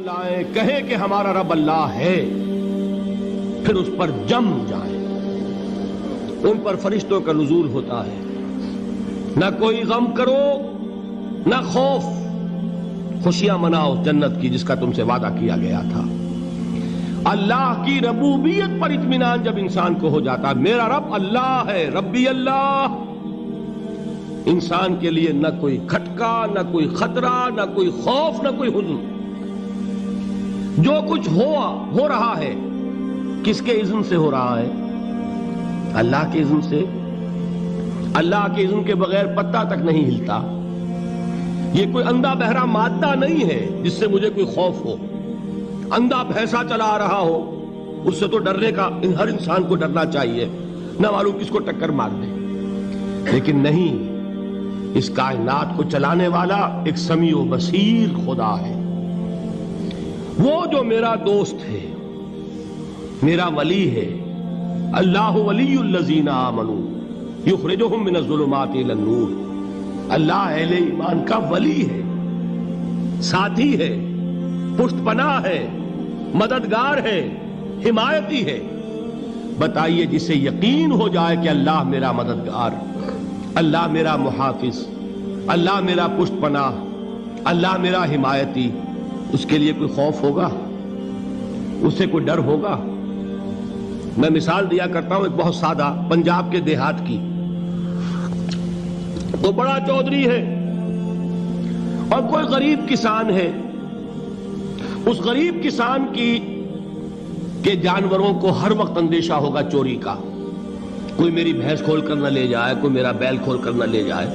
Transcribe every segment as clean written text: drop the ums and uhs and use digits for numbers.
لائیں, کہیں کہ ہمارا رب اللہ ہے, پھر اس پر جم جائیں. ان پر فرشتوں کا نزول ہوتا ہے. نہ کوئی غم کرو نہ خوف, خوشیاں مناؤ جنت کی جس کا تم سے وعدہ کیا گیا تھا. اللہ کی ربوبیت پر اطمینان جب انسان کو ہو جاتا, میرا رب اللہ ہے, ربی اللہ, انسان کے لیے نہ کوئی کھٹکا, نہ کوئی خطرہ, نہ کوئی خوف, نہ کوئی حزن. جو کچھ ہو رہا ہے کس کے اذن سے ہو رہا ہے؟ اللہ کے اذن سے. اللہ کے اذن کے بغیر پتا تک نہیں ہلتا. یہ کوئی اندھا بہرا مادہ نہیں ہے جس سے مجھے کوئی خوف ہو. اندھا بھینسا چلا آ رہا ہو اس سے تو ڈرنے کا ہر انسان کو ڈرنا چاہیے, نہ معلوم کس کو ٹکر مار دے. لیکن نہیں, اس کائنات کو چلانے والا ایک سمیع و بصیر خدا ہے. وہ جو میرا دوست ہے, میرا ولی ہے. اللہ ولی الذین آمنوا یخرجہم من الظلمات الی النور. اللہ اہل ایمان کا ولی ہے, ساتھی ہے, پشت پناہ ہے, مددگار ہے, حمایتی ہے. بتائیے جسے یقین ہو جائے کہ اللہ میرا مددگار, اللہ میرا محافظ, اللہ میرا پشت پناہ, اللہ میرا حمایتی, اس کے لیے کوئی خوف ہوگا؟ اس سے کوئی ڈر ہوگا؟ میں مثال دیا کرتا ہوں ایک بہت سادہ, پنجاب کے دیہات کی. وہ بڑا چودھری ہے اور کوئی غریب کسان ہے. اس غریب کسان کے جانوروں کو ہر وقت اندیشہ ہوگا چوری کا. کوئی میری بھینس کھول کر نہ لے جائے, کوئی میرا بیل کھول کر نہ لے جائے.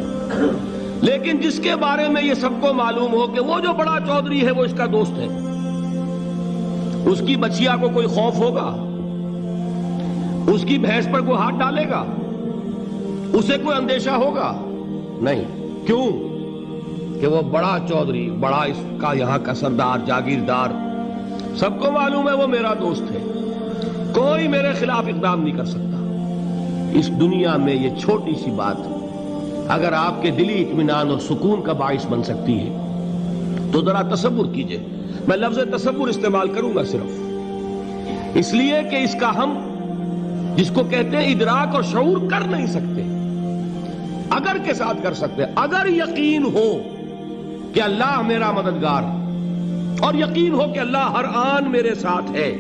لیکن جس کے بارے میں یہ سب کو معلوم ہو کہ وہ جو بڑا چودھری ہے وہ اس کا دوست ہے, اس کی بچیا کو کوئی خوف ہوگا؟ اس کی بھینس پر کوئی ہاتھ ڈالے گا؟ اسے کوئی اندیشہ ہوگا؟ نہیں. کیوں؟ کہ وہ بڑا چودھری, بڑا اس کا یہاں کا سردار, جاگیردار, سب کو معلوم ہے وہ میرا دوست ہے, کوئی میرے خلاف اقدام نہیں کر سکتا. اس دنیا میں یہ چھوٹی سی بات اگر آپ کے دلی اطمینان اور سکون کا باعث بن سکتی ہے تو ذرا تصور کیجئے. میں لفظ تصور استعمال کروں گا صرف اس لیے کہ اس کا ہم جس کو کہتے ہیں ادراک اور شعور کر نہیں سکتے, اگر کے ساتھ کر سکتے. اگر یقین ہو کہ اللہ میرا مددگار اور یقین ہو کہ اللہ ہر آن میرے ساتھ ہے,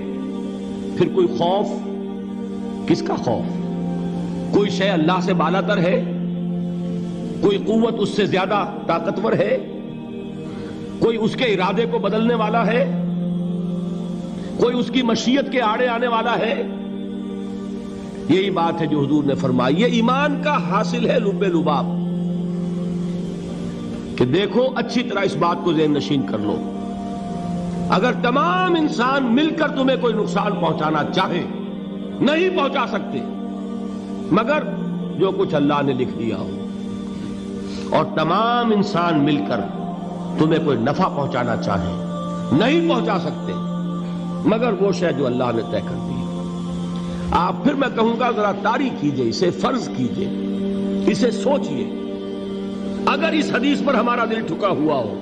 پھر کوئی خوف, کس کا خوف؟ کوئی شے اللہ سے بالا تر ہے؟ کوئی قوت اس سے زیادہ طاقتور ہے؟ کوئی اس کے ارادے کو بدلنے والا ہے؟ کوئی اس کی مشیت کے آڑے آنے والا ہے؟ یہی بات ہے جو حضور نے فرمائی. یہ ایمان کا حاصل ہے لب لباب, کہ دیکھو اچھی طرح اس بات کو ذہن نشین کر لو. اگر تمام انسان مل کر تمہیں کوئی نقصان پہنچانا چاہے نہیں پہنچا سکتے مگر جو کچھ اللہ نے لکھ دیا ہو, اور تمام انسان مل کر تمہیں کوئی نفع پہنچانا چاہے نہیں پہنچا سکتے مگر وہ شے جو اللہ نے طے کر دی. آپ پھر میں کہوں گا ذرا طاری کیجئے, اسے فرض کیجئے, اسے سوچئے. اگر اس حدیث پر ہمارا دل ٹھکا ہوا ہو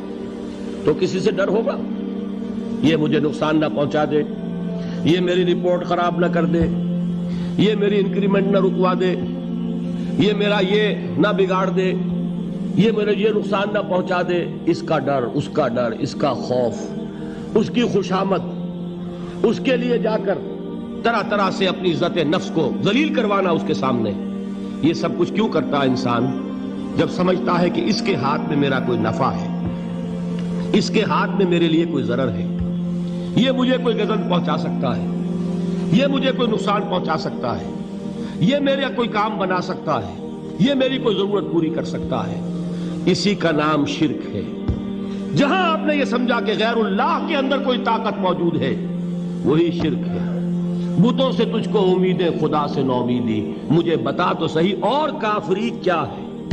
تو کسی سے ڈر ہوگا؟ یہ مجھے نقصان نہ پہنچا دے, یہ میری رپورٹ خراب نہ کر دے, یہ میری انکریمنٹ نہ رکوا دے, یہ میرا یہ نہ بگاڑ دے, یہ میرے یہ نقصان نہ پہنچا دے. اس کا ڈر, اس کا ڈر, اس کا خوف, اس کی خوشامد, اس کے لیے جا کر طرح طرح سے اپنی عزت نفس کو ذلیل کروانا اس کے سامنے. یہ سب کچھ کیوں کرتا ہے انسان؟ جب سمجھتا ہے کہ اس کے ہاتھ میں میرا کوئی نفع ہے, اس کے ہاتھ میں میرے لیے کوئی ضرر ہے, یہ مجھے کوئی غضب پہنچا سکتا ہے, یہ مجھے کوئی نقصان پہنچا سکتا ہے, یہ میرا کوئی کام بنا سکتا ہے, یہ میری کوئی ضرورت پوری کر سکتا ہے. اسی کا نام شرک ہے. جہاں آپ نے یہ سمجھا کہ غیر اللہ کے اندر کوئی طاقت موجود ہے وہی شرک ہے. بتوں سے تجھ کو امیدیں, خدا سے نومیدی, مجھے بتا تو صحیح اور کافری کیا ہے.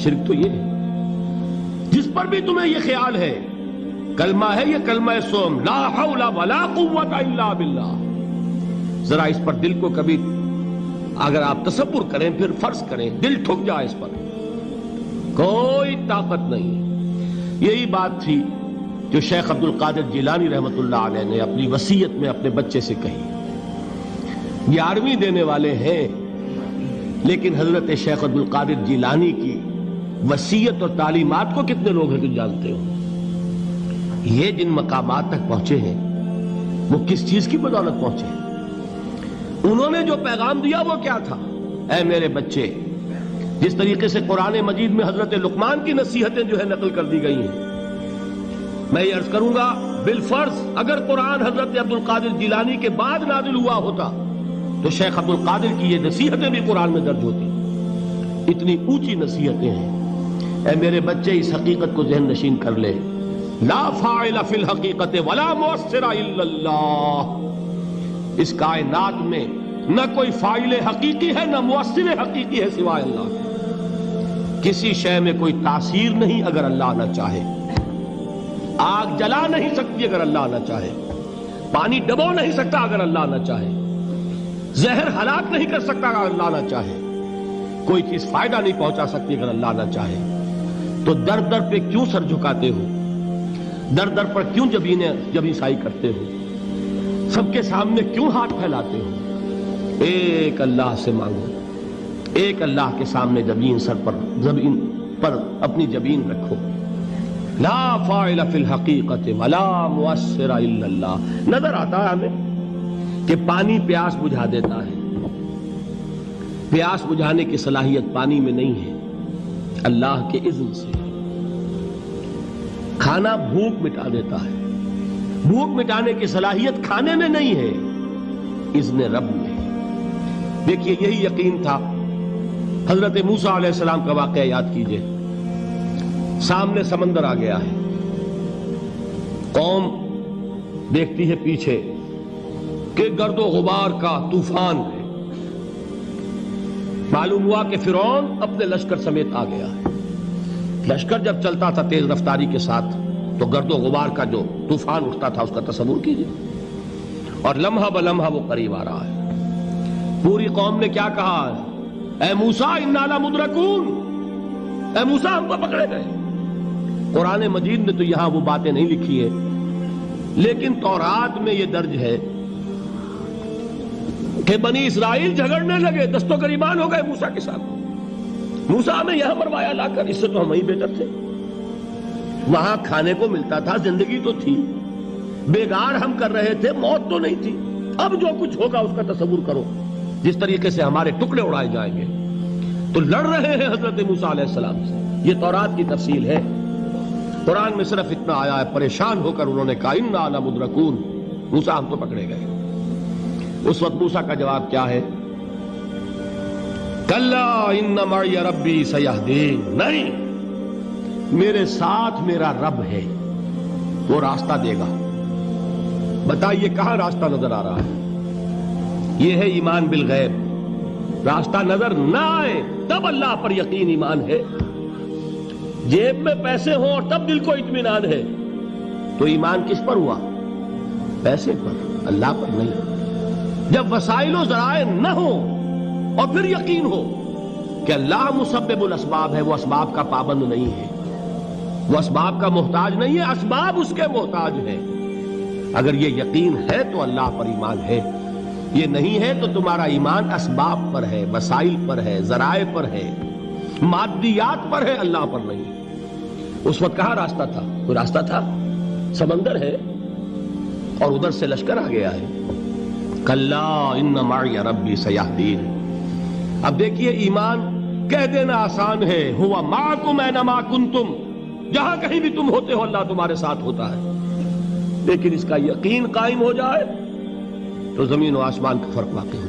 شرک تو یہ ہے. جس پر بھی تمہیں یہ خیال ہے کلمہ ہے, یہ کلمہ سوم, لا حول ولا قوت الا باللہ. ذرا اس پر دل کو کبھی اگر آپ تصور کریں, پھر فرض کریں, دل ٹھک جائے اس پر, کوئی طاقت نہیں. یہی بات تھی جو شیخ عبد القادر جیلانی رحمۃ اللہ علیہ نے اپنی وصیت میں اپنے بچے سے کہی. 11ویں دینے والے ہیں، لیکن حضرت شیخ عبد القادر جیلانی کی وصیت اور تعلیمات کو کتنے لوگ ہیں تو جانتے ہو؟ یہ جن مقامات تک پہنچے ہیں وہ کس چیز کی بدولت پہنچے ہیں؟ انہوں نے جو پیغام دیا وہ کیا تھا؟ اے میرے بچے، جس طریقے سے قرآن مجید میں حضرت لقمان کی نصیحتیں جو ہے نقل کر دی گئی ہیں، میں یہ عرض کروں گا بالفرض اگر قرآن حضرت عبد القادر جیلانی کے بعد نازل ہوا ہوتا تو شیخ عبد القادر کی یہ نصیحتیں بھی قرآن میں درج ہوتی. اتنی اونچی نصیحتیں ہیں. اے میرے بچے، اس حقیقت کو ذہن نشین کر لے، لا فاعل فی الحقیقت ولا مؤثر الا اللہ. اس کائنات میں نہ کوئی فاعل حقیقی ہے نہ مؤثر حقیقی ہے سوائے اللہ. کسی شے میں کوئی تاثیر نہیں اگر اللہ نہ چاہے. آگ جلا نہیں سکتی اگر اللہ نہ چاہے. پانی ڈبو نہیں سکتا اگر اللہ نہ چاہے. زہر ہلاک نہیں کر سکتا اگر اللہ نہ چاہے. کوئی چیز فائدہ نہیں پہنچا سکتی اگر اللہ نہ چاہے. تو در در پہ کیوں سر جھکاتے ہو؟ در در پر کیوں جبیں سائی کرتے ہو؟ سب کے سامنے کیوں ہاتھ پھیلاتے ہو؟ ایک اللہ سے مانگو. ایک اللہ کے سامنے زمین پر اپنی جبین رکھو. لا فاعل فی الحقیقت ولا مؤثر الا اللہ. نظر آتا ہے ہمیں کہ پانی پیاس بجھا دیتا ہے. پیاس بجھانے کی صلاحیت پانی میں نہیں ہے، اللہ کے اذن سے. کھانا بھوک مٹا دیتا ہے. بھوک مٹانے کی صلاحیت کھانے میں نہیں ہے، اذن رب میں. دیکھیے یہی یقین تھا. حضرت موسیٰ علیہ السلام کا واقعہ یاد کیجئے. سامنے سمندر آ گیا ہے. قوم دیکھتی ہے پیچھے کہ گرد و غبار کا طوفان ہے. معلوم ہوا کہ فرعون اپنے لشکر سمیت آ گیا ہے. لشکر جب چلتا تھا تیز رفتاری کے ساتھ تو گرد و غبار کا جو طوفان اٹھتا تھا اس کا تصور کیجئے. اور لمحہ بلمحہ وہ قریب آ رہا ہے. پوری قوم نے کیا کہا؟ اے موسیٰ انا لمدرکون. اے موسیٰ ہم کو پکڑے گئے. قرآن مجید نے تو یہاں وہ باتیں نہیں لکھی ہیں، لیکن تورات میں یہ درج ہے کہ بنی اسرائیل جھگڑنے لگے، دست و گریبان ہو گئے موسیٰ کے ساتھ. موسیٰ ہمیں یہاں مروایا لا کر، اس سے تو ہم ہی بہتر تھے. وہاں کھانے کو ملتا تھا، زندگی تو تھی، بیگار ہم کر رہے تھے، موت تو نہیں تھی. اب جو کچھ ہوگا اس کا تصور کرو، جس طریقے سے ہمارے ٹکڑے اڑائے جائیں گے. تو لڑ رہے ہیں حضرت موسیٰ علیہ السلام سے. یہ تورات کی تفصیل ہے. قرآن میں صرف اتنا آیا ہے، پریشان ہو کر انہوں نے کہا انا لمدرکون. موسیٰ ہم تو پکڑے گئے. اس وقت موسیٰ کا جواب کیا ہے؟ کلا ان معی ربی سیہدین. نہیں، میرے ساتھ میرا رب ہے، وہ راستہ دے گا. بتائیے کہاں راستہ نظر آ رہا ہے؟ یہ ہے ایمان بالغیب. راستہ نظر نہ آئے تب اللہ پر یقین ایمان ہے. جیب میں پیسے ہوں اور تب دل کو اطمینان ہے تو ایمان کس پر ہوا؟ پیسے پر، اللہ پر نہیں. جب وسائل و ذرائع نہ ہوں اور پھر یقین ہو کہ اللہ مسبب الاسباب ہے، وہ اسباب کا پابند نہیں ہے، وہ اسباب کا محتاج نہیں ہے، اسباب اس کے محتاج ہیں. اگر یہ یقین ہے تو اللہ پر ایمان ہے. یہ نہیں ہے تو تمہارا ایمان اسباب پر ہے، وسائل پر ہے، ذرائع پر ہے، مادیات پر ہے، اللہ پر نہیں. اس وقت کہاں راستہ تھا؟ کوئی راستہ تھا؟ سمندر ہے اور ادھر سے لشکر آ گیا ہے. کلا ان معی ربی سیہدین. اب دیکھیے ایمان کہہ دینا آسان ہے، ہوا معکم اینما کنتم. جہاں کہیں بھی تم ہوتے ہو اللہ تمہارے ساتھ ہوتا ہے. لیکن اس کا یقین قائم ہو جائے تو زمین و آسمان کا فرق واقع ہو